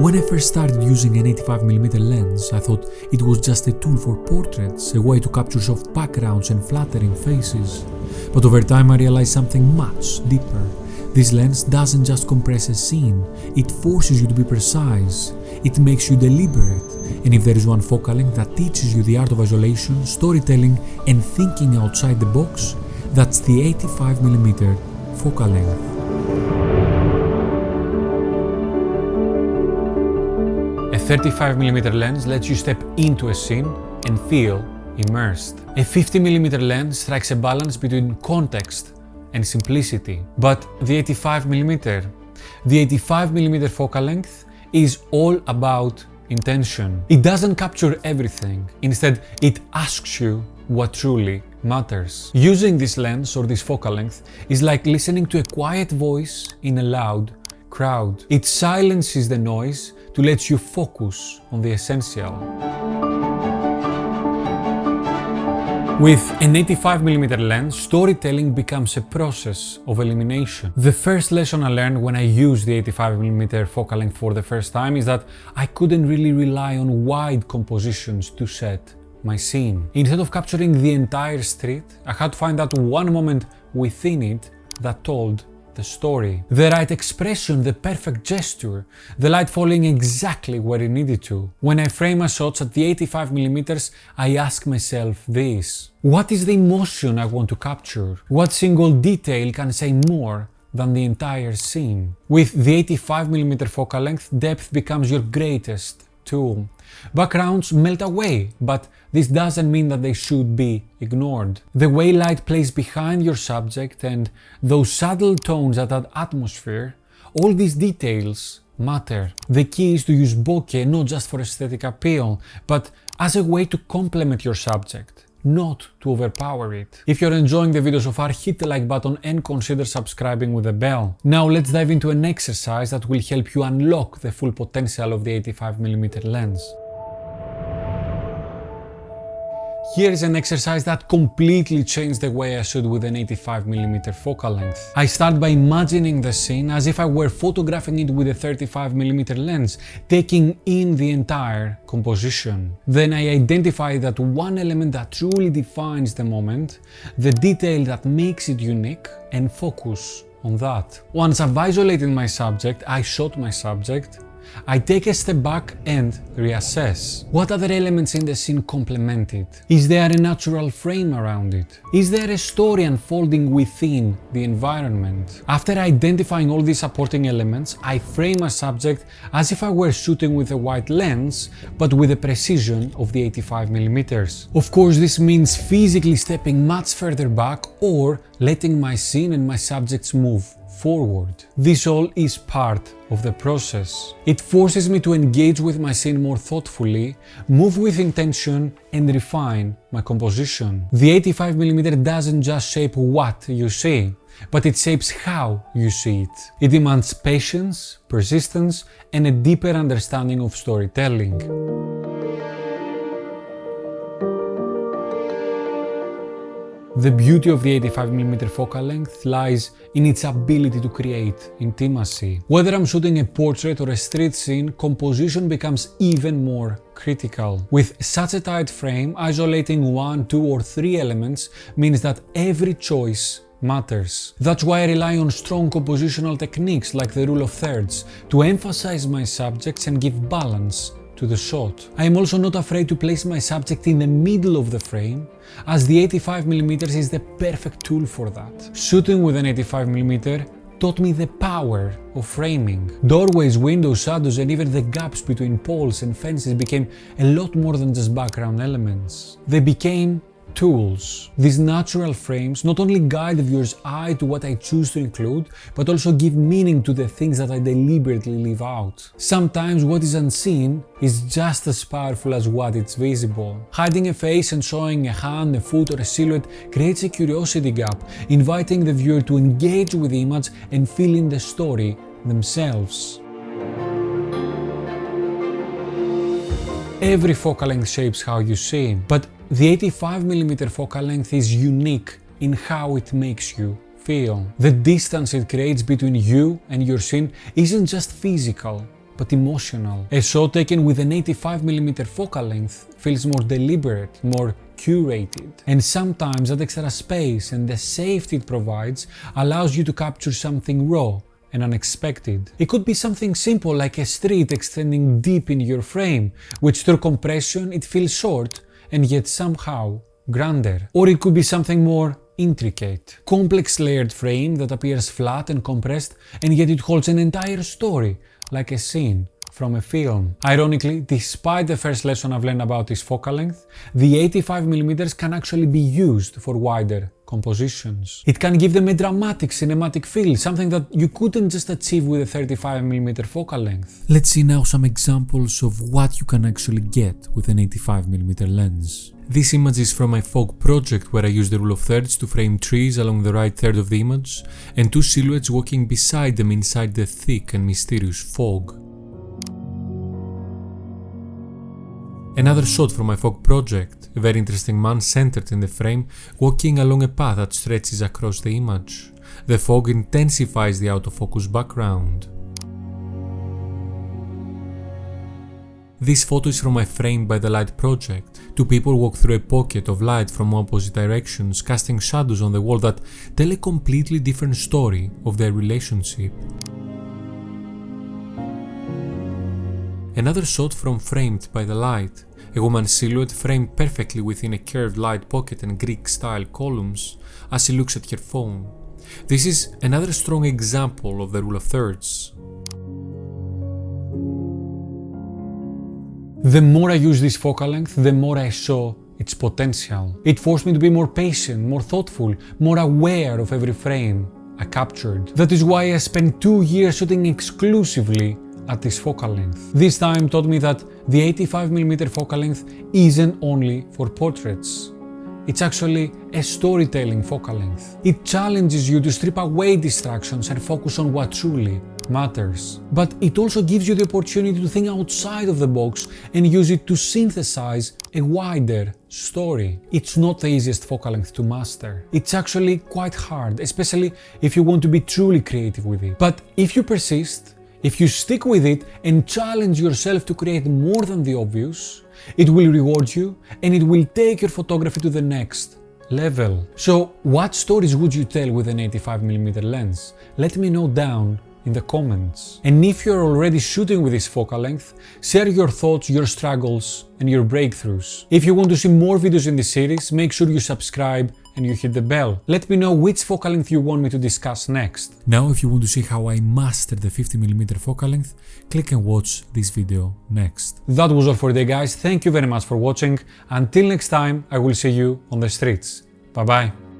When I first started using an 85mm lens, I thought it was just a tool for portraits, a way to capture soft backgrounds and flattering faces. But over time I realized something much deeper. This lens doesn't just compress a scene, it forces you to be precise. It makes you deliberate. And if there is one focal length that teaches you the art of isolation, storytelling and thinking outside the box, that's the 85mm focal length. A 35mm lens lets you step into a scene and feel immersed. A 50mm lens strikes a balance between context and simplicity. But the 85mm focal length is all about intention. It doesn't capture everything. Instead, it asks you what truly matters. Using this lens or this focal length is like listening to a quiet voice in a loud crowd. It silences the noise to let you focus on the essential. With an 85mm lens, storytelling becomes a process of elimination. The first lesson I learned when I used the 85mm focal length for the first time is that I couldn't really rely on wide compositions to set my scene. Instead of capturing the entire street, I had to find that one moment within it that told the story. The right expression, the perfect gesture, the light falling exactly where it needed to. When I frame my shots at the 85mm, I ask myself this: what is the emotion I want to capture? What single detail can say more than the entire scene? With the 85mm focal length, depth becomes your greatest tool. Backgrounds melt away, but this doesn't mean that they should be ignored. The way light plays behind your subject and those subtle tones that add atmosphere, all these details matter. The key is to use bokeh not just for aesthetic appeal, but as a way to complement your subject, not to overpower it. If you're enjoying the video so far, hit the like button and consider subscribing with the bell. Now let's dive into an exercise that will help you unlock the full potential of the 85mm lens. Here is an exercise that completely changed the way I shoot with an 85mm focal length. I start by imagining the scene as if I were photographing it with a 35mm lens, taking in the entire composition. Then I identify that one element that truly defines the moment, the detail that makes it unique, and focus on that. Once I've isolated my subject, I shot my subject, I take a step back and reassess. What other elements in the scene complement it? Is there a natural frame around it? Is there a story unfolding within the environment? After identifying all these supporting elements, I frame my subject as if I were shooting with a wide lens, but with the precision of the 85mm. Of course, this means physically stepping much further back or letting my scene and my subjects move forward. This all is part of the process. It forces me to engage with my scene more thoughtfully, move with intention, and refine my composition. The 85mm doesn't just shape what you see, but it shapes how you see it. It demands patience, persistence, and a deeper understanding of storytelling. The beauty of the 85mm focal length lies in its ability to create intimacy. Whether I'm shooting a portrait or a street scene, composition becomes even more critical. With such a tight frame, isolating 1, 2, or 3 elements means that every choice matters. That's why I rely on strong compositional techniques like the rule of thirds to emphasize my subjects and give balance to the shot. I am also not afraid to place my subject in the middle of the frame, as the 85mm is the perfect tool for that. Shooting with an 85mm taught me the power of framing. Doorways, windows, shadows, and even the gaps between poles and fences became a lot more than just background elements. They became tools. These natural frames not only guide the viewer's eye to what I choose to include, but also give meaning to the things that I deliberately leave out. Sometimes what is unseen is just as powerful as what is visible. Hiding a face and showing a hand, a foot, or a silhouette creates a curiosity gap, inviting the viewer to engage with the image and feel in the story themselves. Every focal length shapes how you see, but the 85mm focal length is unique in how it makes you feel. The distance it creates between you and your scene isn't just physical, but emotional. A shot taken with an 85mm focal length feels more deliberate, more curated. And sometimes that extra space and the safety it provides allows you to capture something raw and unexpected. It could be something simple like a street extending deep in your frame, which through compression it feels short and yet somehow grander. Or it could be something more intricate, complex layered frame that appears flat and compressed and yet it holds an entire story, like a scene from a film. Ironically, despite the first lesson I've learned about is focal length, the 85mm can actually be used for wider compositions. It can give them a dramatic cinematic feel, something that you couldn't just achieve with a 35mm focal length. Let's see now some examples of what you can actually get with an 85mm lens. This image is from my fog project where I used the rule of thirds to frame trees along the right third of the image and two silhouettes walking beside them inside the thick and mysterious fog. Another shot from my fog project, a very interesting man centered in the frame walking along a path that stretches across the image. The fog intensifies the out of focus background. This photo is from my Framed by the Light project. Two people walk through a pocket of light from opposite directions, casting shadows on the wall that tell a completely different story of their relationship. Another shot from Framed by the Light, a woman's silhouette framed perfectly within a curved light pocket and Greek-style columns as she looks at her phone. This is another strong example of the rule of thirds. The more I used this focal length, the more I saw its potential. It forced me to be more patient, more thoughtful, more aware of every frame I captured. That is why I spent 2 years shooting exclusively at this focal length. This time taught me that the 85mm focal length isn't only for portraits. It's actually a storytelling focal length. It challenges you to strip away distractions and focus on what truly matters. But it also gives you the opportunity to think outside of the box and use it to synthesize a wider story. It's not the easiest focal length to master. It's actually quite hard, especially if you want to be truly creative with it. But if you persist, if you stick with it and challenge yourself to create more than the obvious, it will reward you and it will take your photography to the next level. So, what stories would you tell with an 85mm lens? Let me know down in the comments. And if you're already shooting with this focal length, share your thoughts, your struggles, and your breakthroughs. If you want to see more videos in this series, make sure you subscribe and you hit the bell. Let me know which focal length you want me to discuss next. Now, if you want to see how I mastered the 50mm focal length, click and watch this video next. That was all for today, guys. Thank you very much for watching. Until next time, I will see you on the streets. Bye bye.